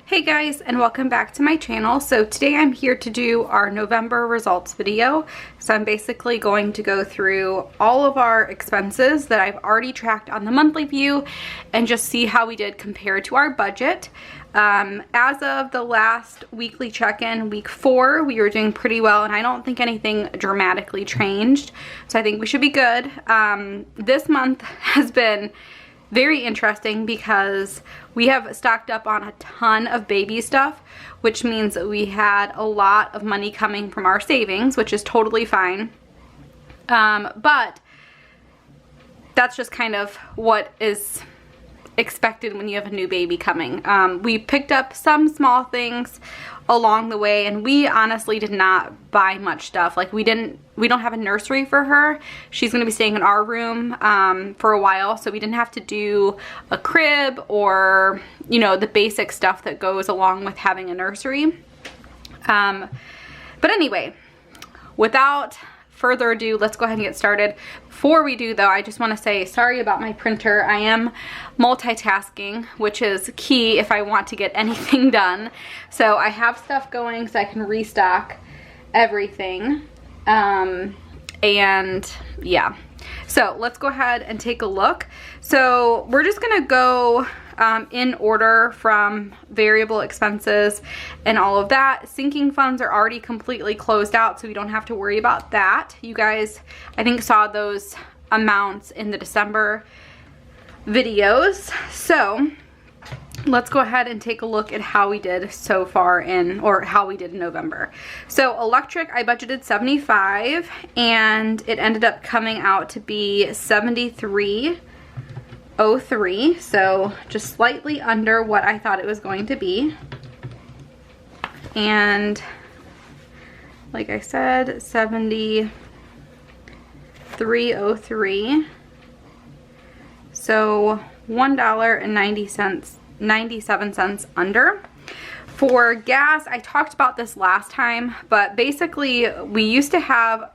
Hey guys, and welcome back to my channel. So today I'm here to do our November results video. So I'm basically going to go through all of our expenses that I've already tracked on the monthly view and just see how we did compared to our budget. As of the last weekly check-in, week 4, we were doing pretty well, and I don't think anything dramatically changed. So I think we should be good. This month has been very interesting because we have stocked up on a ton of baby stuff, which means that we had a lot of money coming from our savings, which is totally fine. But that's just kind of what is expected when you have a new baby coming. We picked up some small things along the way, and we honestly did not buy much stuff. Like we don't have a nursery for her. She's going to be staying in our room for a while, so we didn't have to do a crib or, you know, the basic stuff that goes along with having a nursery. But anyway, without further ado, let's go ahead and get started. Before we do though, I just want to say sorry about my printer. I am multitasking, which is key if I want to get anything done. So I have stuff going so I can restock everything. And yeah, so let's go ahead and take a look. So we're just gonna go in order from variable expenses and all of that. Sinking funds are already completely closed out, so we don't have to worry about that. You guys, I think, saw those amounts in the December videos. So let's go ahead and take a look at how we did so far or how we did in November. So electric, I budgeted $75, and it ended up coming out to be $73.03, so just slightly under what I thought it was going to be. And like I said, $73.03, so $1.97 under. For gas, I talked about this last time, but basically we used to have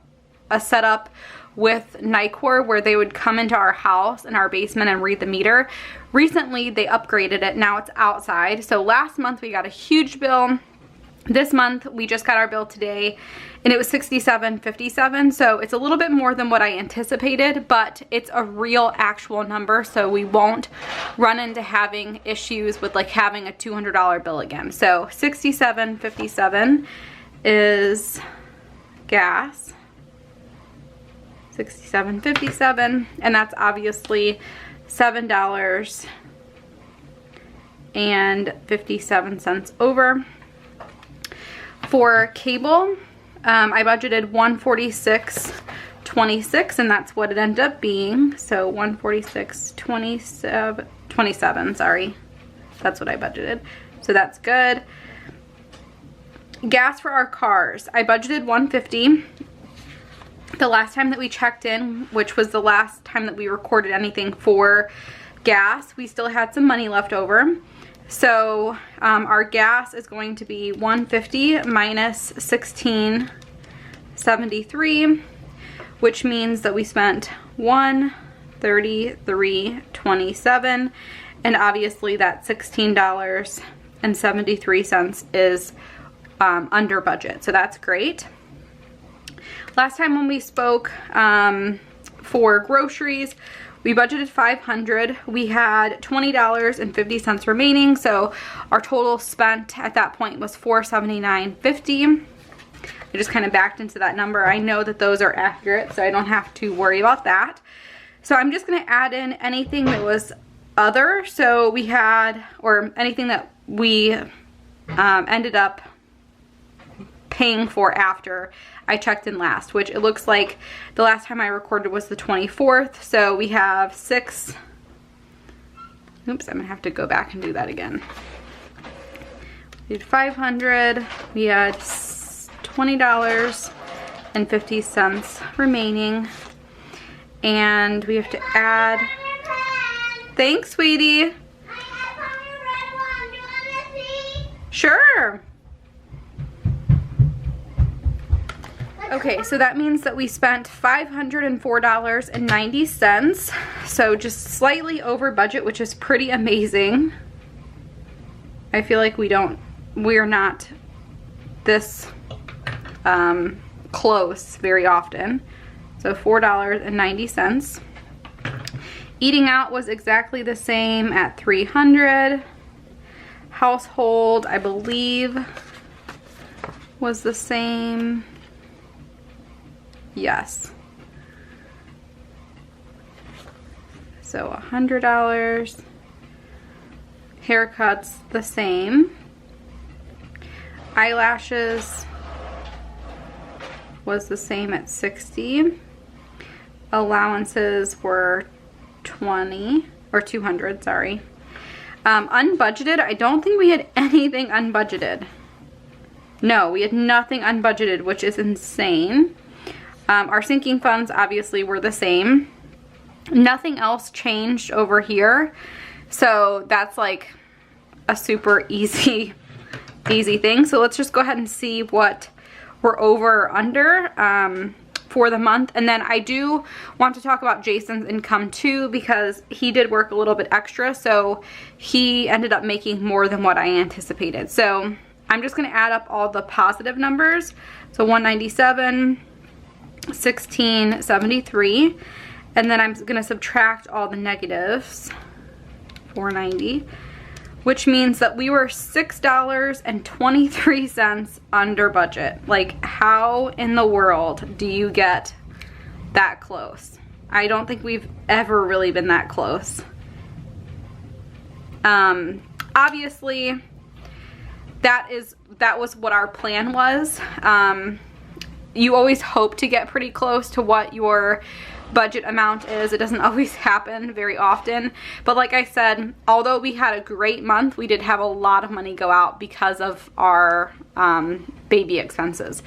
a setup with Nicor where they would come into our house in our basement and read the meter. Recently they upgraded it, now it's outside. So last month we got a huge bill. This month we just got our bill today and it was $67.57, so it's a little bit more than what I anticipated, but it's a real actual number, so we won't run into having issues with like having a $200 bill again. So $67.57 is gas, $67.57, and that's obviously $7.57 over. For cable, I budgeted $146.26, and that's what it ended up being. So $146.27, sorry. That's what I budgeted. So that's good. Gas for our cars, I budgeted $150. The last time that we checked in, which was the last time that we recorded anything for gas, we still had some money left over. So our gas is going to be $150 minus $16.73, which means that we spent $133.27, and obviously that $16.73 is under budget, so that's great. Last time when we spoke, for groceries, we budgeted $500. We had $20.50 remaining, so our total spent at that point was $479.50. I just kind of backed into that number. I know that those are accurate, so I don't have to worry about that. So I'm just going to add in anything that was other. So we had, or anything that we ended up paying for after I checked in last, which it looks like the last time I recorded was the 24th. So we have oops, I'm gonna have to go back and do that again. We did $500, we had $20.50 remaining, and we have to add, thanks sweetie. Sure. Okay, so that means that we spent $504.90, so just slightly over budget, which is pretty amazing. I feel like we're not this close very often. So $4.90. Eating out was exactly the same at $300. Household, I believe, was the same. Yes. So $100. Haircuts, the same. Eyelashes was the same at $60. Allowances were $200, sorry. Unbudgeted, I don't think we had anything unbudgeted. No, we had nothing unbudgeted, which is insane. Our sinking funds obviously were the same. Nothing else changed over here. So that's like a super easy thing. So let's just go ahead and see what we're over or under for the month. And then I do want to talk about Jason's income too, because he did work a little bit extra. So he ended up making more than what I anticipated. So I'm just going to add up all the positive numbers. So 197, 1673. And then I'm going to subtract all the negatives, 490, which means that we were $6.23 under budget. Like, how in the world do you get that close? I don't think we've ever really been that close. Obviously, that was what our plan was. You always hope to get pretty close to what your budget amount is. It doesn't always happen very often, but like I said, although we had a great month, we did have a lot of money go out because of our baby expenses.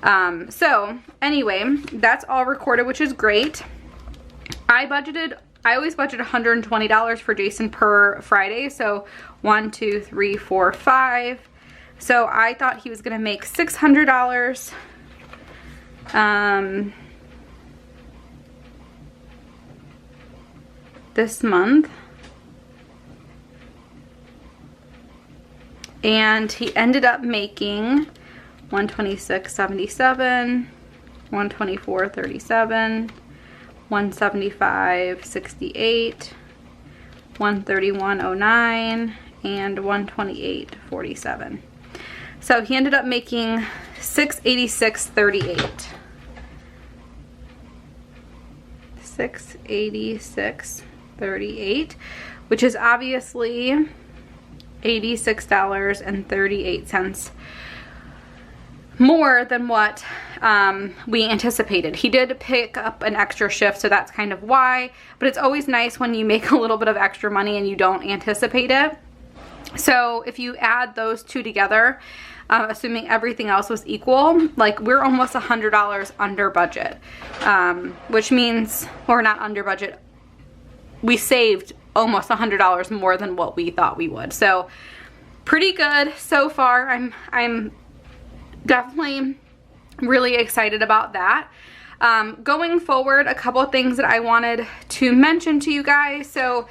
So anyway, that's all recorded, which is great. I always budget $120 for Jason per Friday, so 1, 2, 3, 4, 5. So I thought he was gonna make $600. This month, and he ended up making $126.77, $124.37, $175.68, $131.09, and $128.47. So he ended up making $686.38. $686.38, which is obviously $86.38 more than what we anticipated. He did pick up an extra shift, so that's kind of why, but it's always nice when you make a little bit of extra money and you don't anticipate it. So if you add those two together, assuming everything else was equal, like, we're almost $100 under budget, which means we're not under budget. We saved almost $100 more than what we thought we would. So pretty good so far. I'm definitely really excited about that. Going forward, a couple of things that I wanted to mention to you guys. So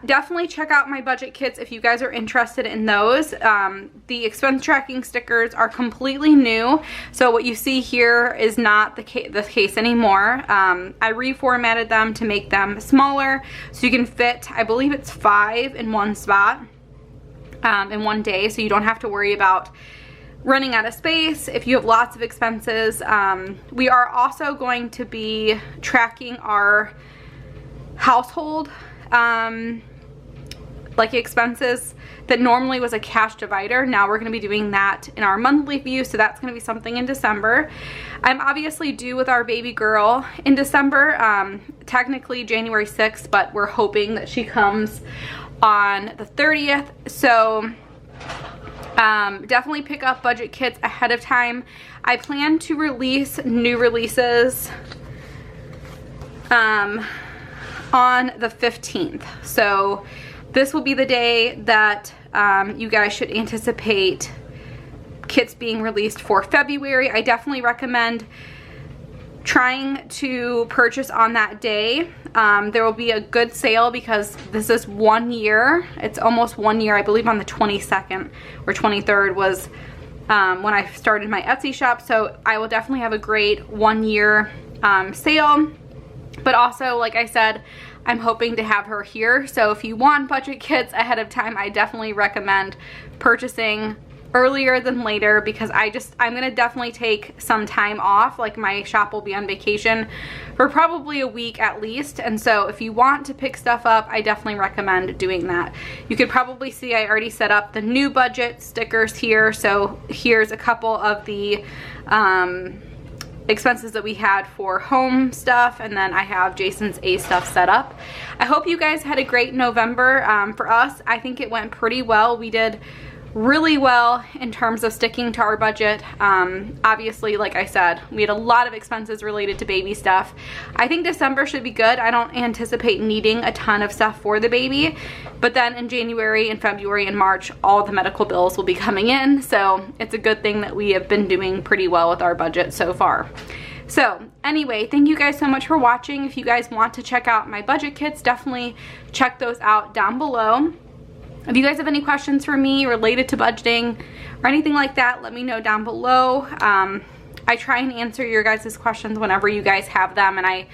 definitely check out my budget kits if you guys are interested in those. The expense tracking stickers are completely new, so what you see here is not the case anymore. I reformatted them to make them smaller so you can fit, I believe it's 5 in one spot in one day, so you don't have to worry about running out of space if you have lots of expenses. We are also going to be tracking our household like expenses that normally was a cash divider. Now we're going to be doing that in our monthly view, so that's going to be something in December. I'm obviously due with our baby girl in December, technically January 6th, but we're hoping that she comes on the 30th. So definitely pick up budget kits ahead of time. I plan to release new releases on the 15th. So this will be the day that you guys should anticipate kits being released for February. I definitely recommend trying to purchase on that day. There will be a good sale because this is 1 year. It's almost 1 year. I believe on the 22nd or 23rd was when I started my Etsy shop. So I will definitely have a great 1 year sale. But also, like I said, I'm hoping to have her here. So if you want budget kits ahead of time, I definitely recommend purchasing earlier than later, because I'm gonna definitely take some time off. Like, my shop will be on vacation for probably a week at least, and so if you want to pick stuff up, I definitely recommend doing that. You could probably see I already set up the new budget stickers here. So here's a couple of the expenses that we had for home stuff, and then I have Jason's A stuff set up. I hope you guys had a great November. For us, I think it went pretty well. We did really well in terms of sticking to our budget. Obviously, like I said, we had a lot of expenses related to baby stuff. I think December should be good. I don't anticipate needing a ton of stuff for the baby, but then in January and February and March, all the medical bills will be coming in, so it's a good thing that we have been doing pretty well with our budget so far. So anyway, thank you guys so much for watching. If you guys want to check out my budget kits, definitely check those out down below. If you guys have any questions for me related to budgeting or anything like that, let me know down below. I try and answer your guys' questions whenever you guys have them, and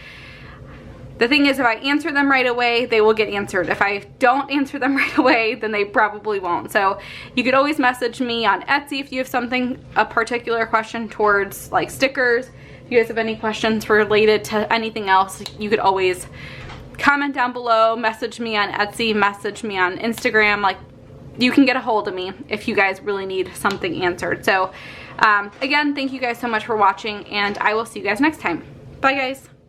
the thing is, if I answer them right away, they will get answered. If I don't answer them right away, then they probably won't. So you could always message me on Etsy if you have a particular question towards like stickers. If you guys have any questions related to anything else, you could always comment down below, message me on Etsy, message me on Instagram. Like, you can get a hold of me if you guys really need something answered. So again, thank you guys so much for watching, and I will see you guys next time. Bye guys.